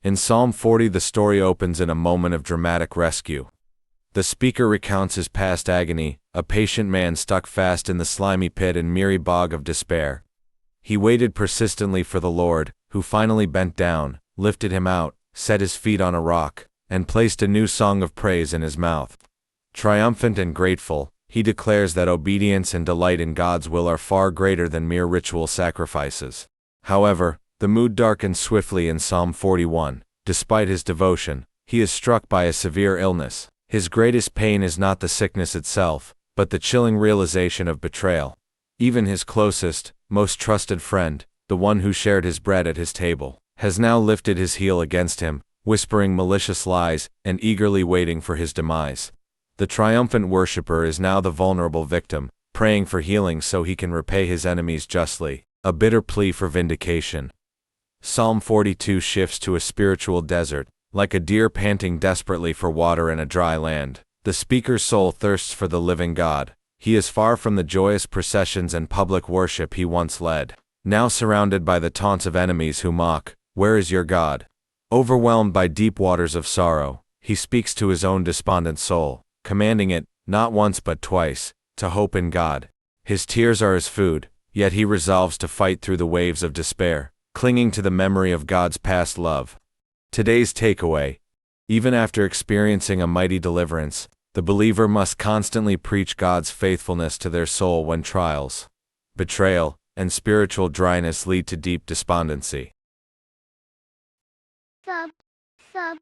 In Psalm 40, the story opens in a moment of dramatic rescue. The speaker recounts his past agony, a patient man stuck fast in the slimy pit and miry bog of despair. He waited persistently for the Lord, who finally bent down, lifted him out, set his feet on a rock, and placed a new song of praise in his mouth. Triumphant and grateful, he declares that obedience and delight in God's will are far greater than mere ritual sacrifices. However, the mood darkens swiftly in Psalm 41. Despite his devotion, he is struck by a severe illness. His greatest pain is not the sickness itself, but the chilling realization of betrayal. Even his closest, most trusted friend, the one who shared his bread at his table, has now lifted his heel against him, whispering malicious lies and eagerly waiting for his demise. The triumphant worshipper is now the vulnerable victim, praying for healing so he can repay his enemies justly, a bitter plea for vindication. Psalm 42 shifts to a spiritual desert. Like a deer panting desperately for water in a dry land, the speaker's soul thirsts for the living God. He is far from the joyous processions and public worship he once led. Now surrounded by the taunts of enemies who mock, "Where is your God?" Overwhelmed by deep waters of sorrow, he speaks to his own despondent soul, commanding it, not once but twice, to hope in God. His tears are his food, yet he resolves to fight through the waves of despair, clinging to the memory of God's past love. Today's takeaway: even after experiencing a mighty deliverance, the believer must constantly preach God's faithfulness to their soul when trials, betrayal, and spiritual dryness lead to deep despondency. Subscribe.